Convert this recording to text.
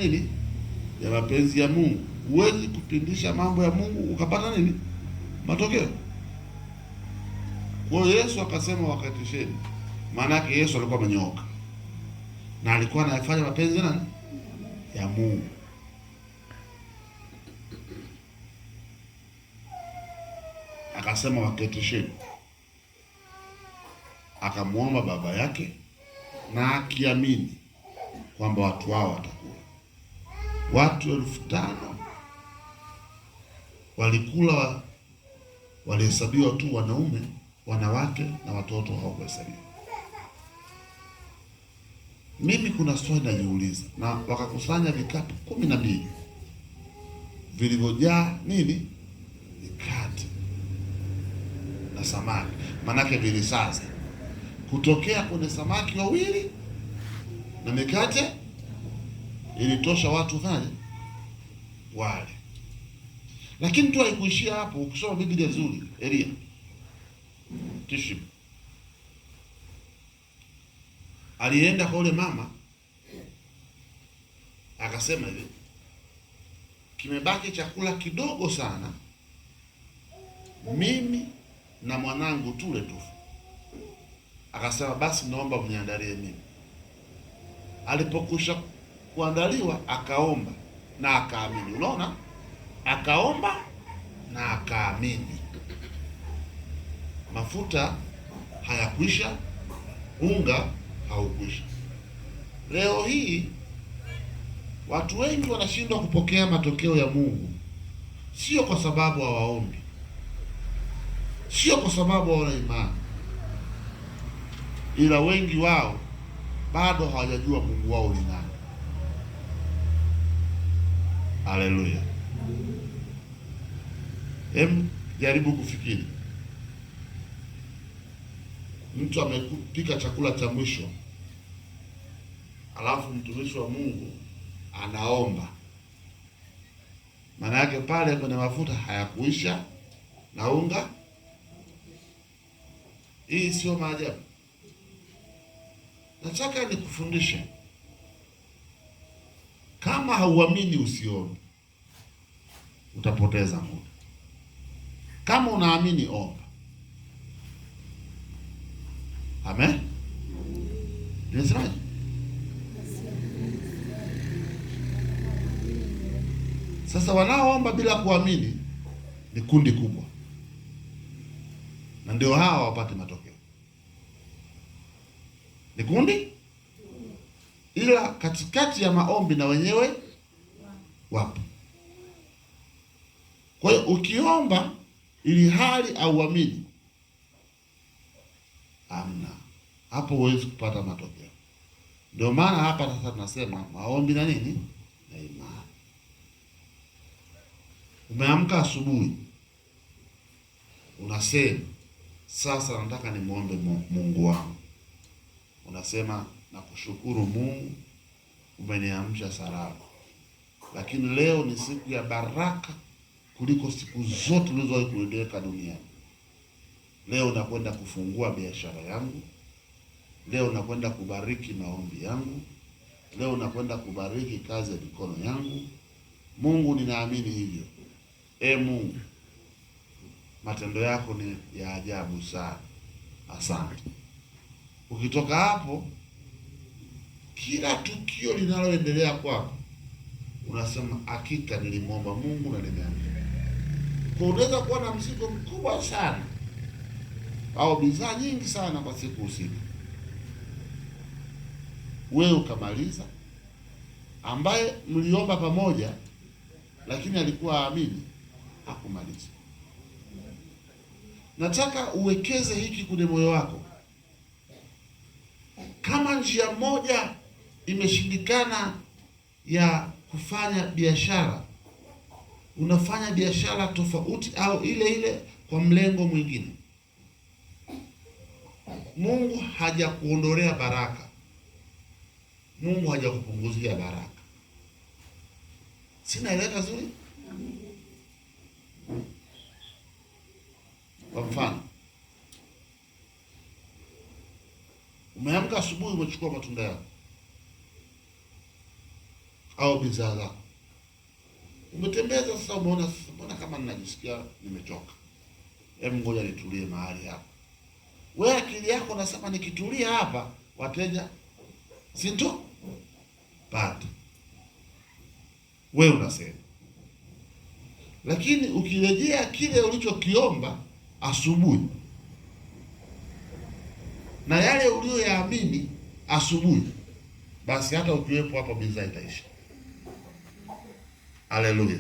nini ya mapenzi ya Mungu. Huwezi kupindisha mambo ya Mungu ukapata nini matokeo. Kwa hiyo Yesu akasema wakatisheni, maana yake Yesu alikuwa amenyooka na alikuwa anafanya mapenzi nani ya Mungu. Akasema waketisheni, akamwomba baba yake na akiamini kwamba watu hao watakula. Watu 5,000 walikula, walihesabiwa tu wanaume, wanawake na watoto hawakuhesabiwa. Mimi kuna swali najiuliza, na wakakusanya vikapu 12 vilivyojaa nini? Mikate na samaki, manake vilisaza kutokea kwenye samaki 2 na mikate ilitosha watu wale. Lakini tu haikuishia hapo. Ukisoma Biblia vizuri, Elia Tishbi alienda kwa yule mama akasema hivi, kimebaki chakula kidogo sana, mimi na mwanangu tule tu. Akasema basi naomba mniandalie mimi. Alipokusha kuandaliwa akaomba na akaamini. Unaona, akaomba na akaamini. Mafuta hayakwisha, unga haukwisha. Leo hii watu wengi wanashindwa kupokea matokeo ya Mungu, sio kwa sababu hawaombi, sio kwa sababu hawana imani, ila wengi wao bado hawajajua Mungu wao ni nani. Haleluya. Jaribu kufikiri, mtu amepika chakula cha mwisho, alafu mtumishi wa Mungu anaomba. Maana yake pale kwenye mafuta hayakuisha na unga. Hii sio maajabu? Nataka nikufundishe, kama hauamini usiombe, utapoteza muda. Kama unaamini omba. Amen. Nimesemaje? Sasa wanaoomba bila kuamini ni kundi kubwa, na ndio hawa wapate matokeo. Ni kundi, ila katikati ya maombi na wenyewe wapo. Kwa hiyo ukiomba ili hali auamini, amna, hapo huwezi kupata matokeo. Ndio maana hapa sasa tunasema maombi na nini na imani. Umeamka asubuhi, unasema sasa nataka nimuombe Mungu wangu. Unasema nakushukuru Mungu, umeniamsha salama, lakini leo ni siku ya baraka kuliko siku zote ulizowahi kuendeka duniani. Leo nakwenda kufungua biashara yangu, leo nakwenda kubariki maombi yangu, leo nakwenda kubariki kazi ya mikono yangu. Mungu, ninaamini hivyo. Mungu, matendo yako ni ya ajabu sana. Asante. Ukitoka hapo, kila tukio linaloendelea kwako unasema hakika nilimwomba Mungu na nimeamini. Kwa unaweza kuwa na mzigo mkubwa sana au bidhaa nyingi sana kwa siku husika, wewe ukamaliza, ambaye mliomba pamoja lakini alikuwa aamini hakumaliza. Nataka uwekeze hiki kwenye moyo wako. Kama njia moja imeshindikana ya kufanya biashara, unafanya biashara tofauti au ile ile kwa mlengo mwingine. Mungu hajakuondolea baraka, Mungu hajakupunguzia baraka. Sinaeleka zuri? Kwa mfano, umeamka asubuhi, umechukua matunda yako, au bidhaa zako. Umetembeza sasa, umeona sasa, mbona kama ninajisikia nimechoka, hebu ngoja nitulie mahali hapa. Wewe akili yako unasema nikitulia hapa wateja sinto pata, wewe unasema. Lakini ukirejea kile ulichokiomba asubuhi na yale uliyoyaamini asubuhi, basi hata ukiwepo hapo bidhaa itaisha. Haleluya.